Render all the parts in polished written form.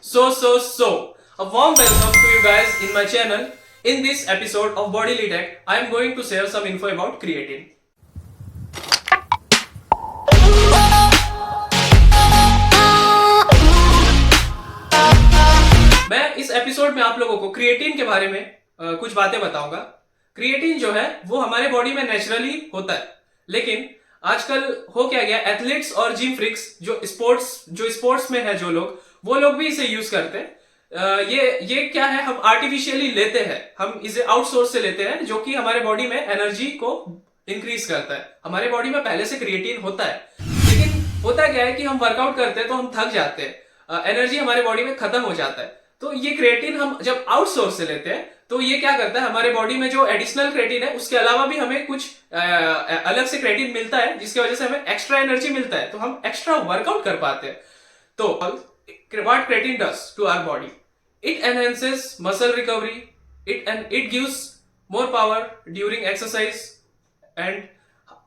A warm welcome to you guys in my channel. In this episode of Bodily Tech, I am going to share some info about creatine. मैं इस episode में आप लोगों को creatine के बारे में कुछ बातें बताऊंगा। क्रिएटिन जो है वो हमारे बॉडी में नेचुरली होता है, लेकिन आजकल हो क्या गया, एथलीट्स और जिम फ्रिक्स जो स्पोर्ट्स में है, जो लोग वो लोग भी इसे यूज करते हैं। ये क्या है, हम आर्टिफिशियली लेते हैं, हम इसे आउटसोर्स से लेते हैं, जो कि हमारे बॉडी में एनर्जी को इंक्रीज करता है। हमारे बॉडी में पहले से क्रिएटिन होता है, लेकिन होता क्या है कि हम वर्कआउट करते हैं तो हम थक जाते हैं, एनर्जी हमारे बॉडी में खत्म हो जाता है। तो ये क्रिएटिन हम जब आउटसोर्स से लेते हैं तो ये क्या करता है, हमारे बॉडी में जो एडिशनल क्रिएटिन है उसके अलावा भी हमें कुछ अलग से क्रिएटिन मिलता है, जिसकी वजह से हमें एक्स्ट्रा एनर्जी मिलता है, तो हम एक्स्ट्रा वर्कआउट कर पाते हैं। तो what creatine does to our body, it enhances muscle recovery, it gives more power during exercise and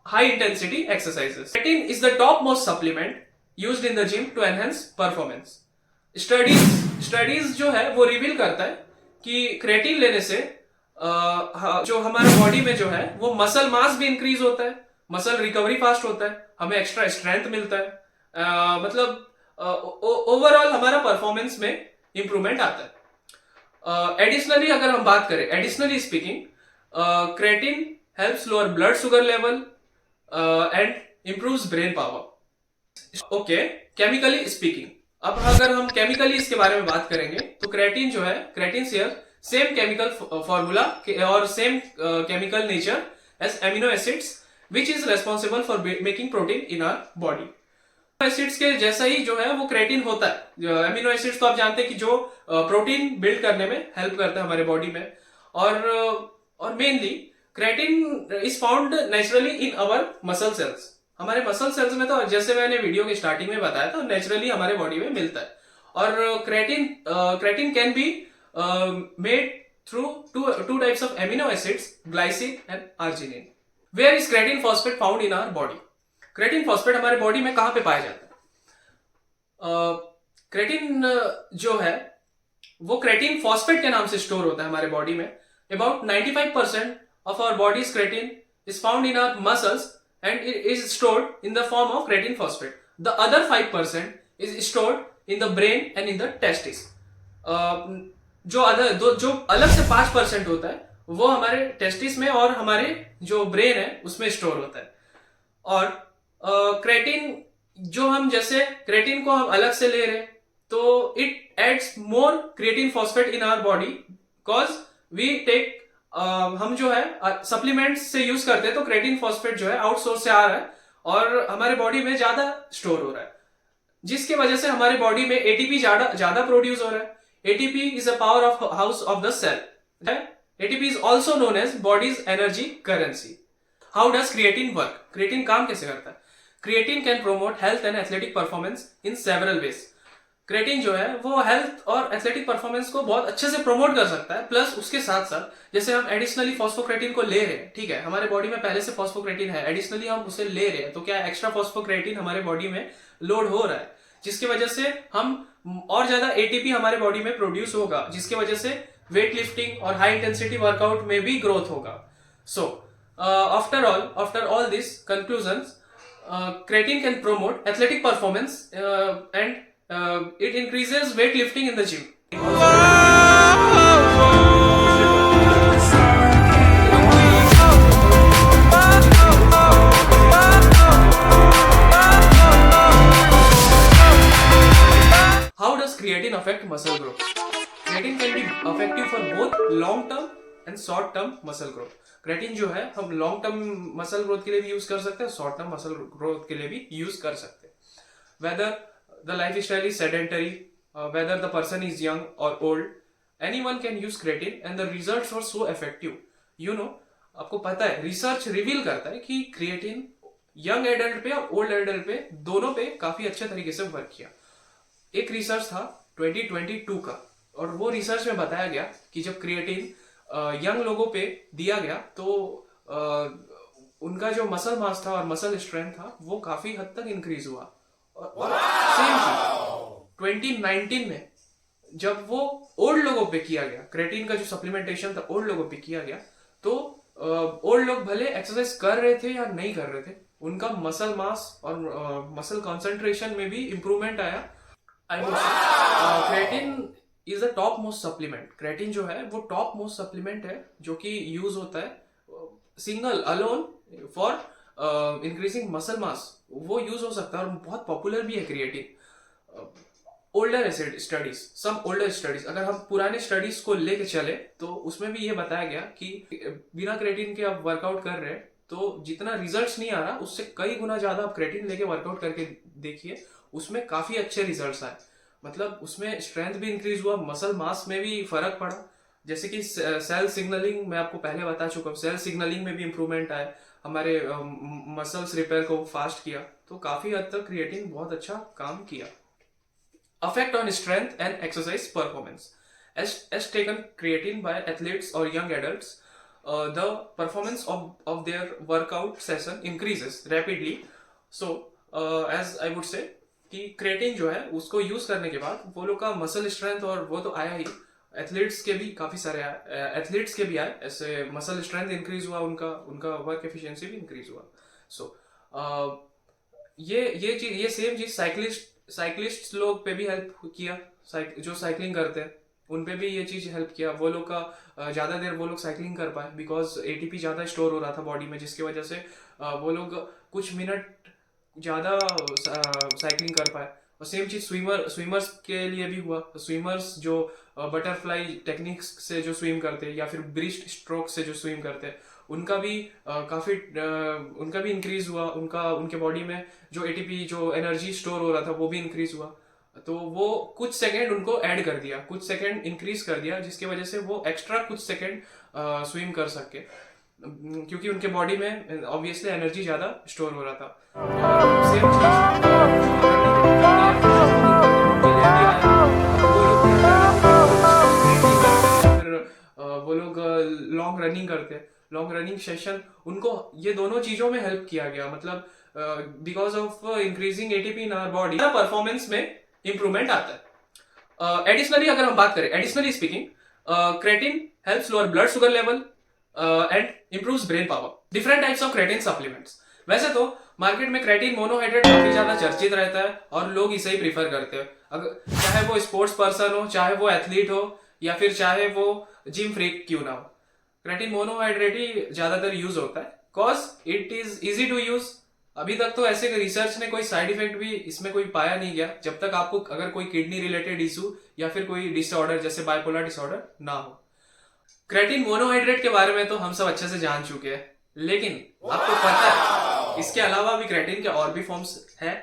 high intensity exercises. Creatine is the topmost supplement used in the gym to enhance performance. Studies जो है वो reveal करता है कि creatine लेने से जो हमारे बॉडी में जो है वो मसल मास भी इंक्रीज होता है, मसल रिकवरी फास्ट होता है, हमें एक्स्ट्रा स्ट्रेंथ मिलता है, मतलब ओवरऑल हमारा परफॉर्मेंस में इंप्रूवमेंट आता है। एडिशनली अगर हम बात करें, additionally speaking, creatine helps lower blood sugar level and improves brain power. Okay, chemically speaking, अब अगर हम केमिकली इसके बारे में बात करेंगे तो क्रिएटिन जो है, creatine share same chemical formula और same chemical nature as amino acids which is responsible for making protein in our body. Acids के जैसा ही जो है वो क्रिएटिन होता है। एमिनो एसिड्स तो आप जानते हैं कि जो प्रोटीन बिल्ड करने में हेल्प करता है हमारे बॉडी में, और mainly creatine is found naturally in our muscle cells. हमारे मसल सेल्स में तो जैसे मैंने वीडियो के स्टार्टिंग में बताया था, नेचुरली हमारे बॉडी में मिलता है। और creatine can be made through two types of amino acids, glycine and arginine. Where is creatine phosphate found in our body? Creatine phosphate हमारे बॉडी में कहां पे पाया जाता है? क्रिएटिन जो है वो क्रिएटिन फॉस्फेट के नाम से स्टोर होता है हमारे बॉडी में। About 95% of our body's creatine is found in our muscles and it is stored in the form of creatine phosphate. The other 5% is stored in the brain and in the testes. जो अलग से 5% होता है वो हमारे testis में और हमारे जो ब्रेन है उसमें स्टोर होता है। और क्रिएटिन जो हम, जैसे क्रिएटिन को हम अलग से ले रहे हैं तो it adds more creatine phosphate in our body, because we take हम जो है सप्लीमेंट्स से यूज करते हैं, तो क्रिएटिन फॉस्फेट जो है आउटसोर्स से आ रहा है और हमारे बॉडी में ज्यादा स्टोर हो रहा है, जिसकी वजह से हमारे बॉडी में एटीपी ज्यादा प्रोड्यूस हो रहा है। ATP is a power of house of the cell. ATP is also known as body's energy currency. How does creatine work? Creatine काम कैसे करता है? Creatine can promote health and athletic performance in several ways. Creatine जो है वो health और athletic performance को बहुत अच्छे से प्रमोट कर सकता है। प्लस उसके साथ साथ जैसे हम एडिशनली फॉस्फोक्रिएटिन को ले रहे हैं, ठीक है, हमारे बॉडी में पहले से फॉस्फोक्रिएटिन है, एडिशनली हम उसे ले रहे हैं, तो क्या एक्स्ट्रा फॉस्फोक्रिएटिन हमारे बॉडी में लोड हो रहा है, जिसकी वजह से हम और ज्यादा एटीपी हमारे बॉडी में प्रोड्यूस होगा, जिसकी वजह से वेट लिफ्टिंग और हाई इंटेंसिटी वर्कआउट में भी ग्रोथ होगा। So after all this conclusions, creatine can promote athletic performance and it increases weightlifting in the gym. How does creatine affect muscle growth? Creatine can be effective for both long term and short term muscle growth. Creatine जो है हम long term muscle growth के लिए भी use कर सकते हैं, short term muscle growth के लिए भी यूज कर सकते हैं। Whether the lifestyle is sedentary, whether the person is young or old, anyone can use creatine and the results were so effective. You know, आपको पता है, रिसर्च रिवील करता है कि क्रिएटिन यंग एडल्ट पे और ओल्ड एडल्ट पे दोनों पे काफी अच्छे तरीके से वर्क किया। एक रिसर्च था 2022 का, और वो रिसर्च में बताया गया कि जब क्रिएटिन यंग लोगों पे दिया गया तो उनका जो मसल मास था और मसल स्ट्रेंथ था वो काफी हद तक इंक्रीज हुआ। और सेम चीज 2019 में जब वो ओल्ड लोगों पे किया गया, क्रेटीन का जो सप्लीमेंटेशन था ओल्ड लोगों पे किया गया, तो ओल्ड लोग भले एक्सरसाइज कर रहे थे या नहीं कर रहे थे, उनका मसल मास और मसल कंसंट्रेशन में भी इंप्रूवमेंट आया। I would say creatine is the top most supplement. Creatine जो है वो टॉप मोस्ट सप्लीमेंट है जो कि यूज होता है single alone for increasing muscle mass. वो यूज हो सकता है और बहुत पॉपुलर भी है क्रिएटिन। ओल्डर स्टडीज, सम ओल्डर स्टडीज, अगर हम पुराने स्टडीज को लेके चले तो उसमें भी ये बताया गया कि बिना क्रेटीन के आप वर्कआउट कर रहे हैं तो जितना रिजल्ट्स नहीं आ रहा उससे कई गुना ज्यादा आप क्रेटीन लेके वर्कआउट करके देखिए, उसमें काफी अच्छे रिजल्ट्स आए। मतलब उसमें स्ट्रेंथ भी इंक्रीज हुआ, मसल मास में भी फर्क पड़ा। जैसे कि सेल सिग्नलिंग मैं आपको पहले बता चुका हूँ, सेल सिग्नलिंग में भी इंप्रूवमेंट आया, हमारे मसल्स रिपेयर को फास्ट किया। तो काफी हद तक क्रिएटिन बहुत अच्छा काम किया। Effect on strength and exercise performance. As taken creatine by athletes or young adults, the performance of their workout session increases rapidly. So, as I would say कि क्रिएटिन जो है उसको यूज करने के बाद वो लोग का मसल स्ट्रेंथ और वो तो आया ही, एथलीट्स के भी काफी सारे एथलीट्स के भी आए, ऐसे मसल स्ट्रेंथ इंक्रीज हुआ, उनका वर्क एफिशिएंसी भी इंक्रीज हुआ। सो ये सेम चीज साइक्लिस्ट लोग पे भी हेल्प किया। जो साइकिलिंग करते हैं उन पे भी ये चीज हेल्प किया। वो लोग का ज्यादा देर वो लोग साइकिलिंग कर पाए बिकॉज एटीपी ज्यादा स्टोर हो रहा था बॉडी में, जिसकी वजह से वो लोग कुछ मिनट ज्यादा साइकिलिंग कर पाए। और सेम चीज स्विमर्स के लिए भी हुआ। स्विमर्स जो बटरफ्लाई टेक्निक्स से जो स्विम करते हैं या फिर ब्रिस्ट स्ट्रोक से जो स्विम करते हैं उनका भी उनका भी इंक्रीज हुआ। उनके बॉडी में जो एटीपी जो एनर्जी स्टोर हो रहा था वो भी इंक्रीज हुआ। तो वो कुछ सेकंड उनको ऐड कर दिया, कुछ सेकंड इंक्रीज कर दिया, जिसकी वजह से वो एक्स्ट्रा कुछ सेकंड स्विम कर सके, क्योंकि उनके बॉडी में ऑब्वियसली एनर्जी ज्यादा स्टोर हो रहा था। सेम वो लोग लॉन्ग रनिंग करते, लॉन्ग रनिंग सेशन, उनको ये दोनों चीजों में हेल्प किया गया। मतलब because of increasing ATP in our body performance में इंप्रूवमेंट आता है। एडिशनली अगर हम बात करें, additionally speaking, creatine helps lower blood sugar level and improves brain power. Different types of creatine supplements. वैसे तो मार्केट में क्रेटिन मोनोहाइड्रेट काफी ज्यादा चर्चित रहता है और लोग इसे ही प्रीफर करते हैं। अगर चाहे वो स्पोर्ट्स पर्सन हो, चाहे वो एथलीट हो, या फिर चाहे वो जिम फ्रीक क्यों ना हो, क्रेटिन मोनोहाइड्रेट ही ज्यादातर यूज होता है cause it is easy to use. अभी तक तो ऐसे रिसर्च ने कोई साइड इफेक्ट भी इसमें कोई पाया नहीं गया, जब तक आपको अगर कोई किडनी रिलेटेड इशू या फिर कोई डिसऑर्डर जैसे बाइपोलर डिसऑर्डर ना हो। क्रेटिन मोनोहाइड्रेट के बारे में तो हम सब अच्छे से जान चुके हैं, लेकिन आपको पता है इसके अलावा भी क्रेटिन के और भी फॉर्म्स है।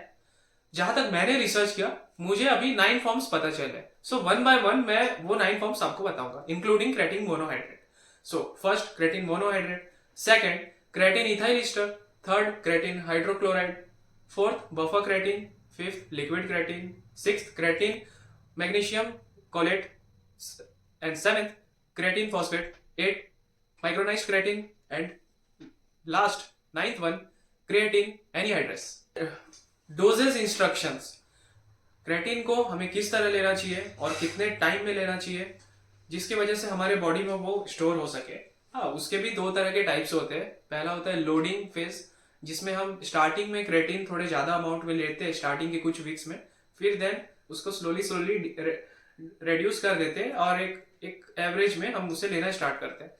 जहां तक मैंने रिसर्च किया मुझे अभी 9 फॉर्म्स पता चले। सो वन बाय वन मैं वो 9 फॉर्म्स आपको बताऊंगा, including creatine monohydrate. So first creatine monohydrate, second creatine ethyl ester, third creatine hydrochloride, fourth buffer creatine, fifth liquid creatine, sixth creatine magnesium chelate and seventh creatine phosphate, 8 micronised creatine and last 9th one creatine anhydrous. Dosages instructions, creatine को हमें किस तरह लेना चाहिए और कितने time में लेना चाहिए जिसकी वजह से हमारे बॉडी में वो स्टोर हो सके। हाँ, उसके भी 2 तरह के टाइप्स होते हैं। पहला होता है लोडिंग फेज, जिसमें हम स्टार्टिंग में क्रेटिन थोड़े ज्यादा अमाउंट में लेते हैं स्टार्टिंग के कुछ वीक्स में, फिर देन उसको स्लोली रेड्यूस कर देते हैं और एक एवरेज में हम उसे लेना स्टार्ट करते हैं।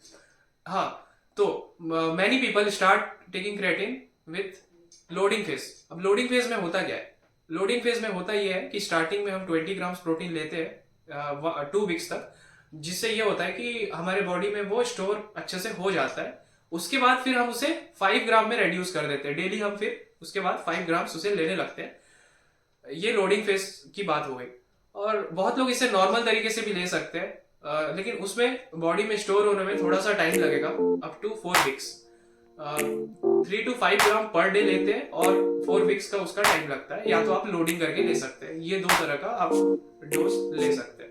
हाँ, तो many people start taking creatine with loading phase. अब लोडिंग फेज में होता क्या है? लोडिंग फेज में होता यह है कि स्टार्टिंग में हम 20 ग्राम्स प्रोटीन लेते हैं 2 वीक्स तक, जिससे ये होता है कि हमारे बॉडी में वो स्टोर अच्छे से हो जाता है। उसके बाद फिर हम उसे 5 ग्राम में रेड्यूस कर देते हैं डेली। हम फिर उसके बाद 5 ग्राम्स उसे लेने लगते हैं। ये लोडिंग फेज की बात हो गई। और बहुत लोग इसे नॉर्मल तरीके से भी ले सकते हैं, लेकिन उसमें बॉडी में स्टोर होने में थोड़ा सा टाइम लगेगा, up to 4 weeks. 3 to 5 gram per day लेते हैं और 4 वीक्स का उसका टाइम लगता है। या तो आप लोडिंग करके ले सकते हैं, ये 2 तरह का आप डोज ले सकते हैं।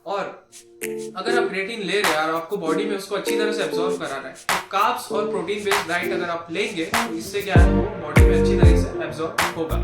और अगर आप क्रेटिन ले रहे हैं और आपको बॉडी में उसको अच्छी तरह से एब्जॉर्ब कराना है, तो कार्ब्स और प्रोटीन बेस्ड डाइट अगर आप लेंगे तो इससे क्या है, वो बॉडी में अच्छी तरह से एब्जॉर्ब होगा।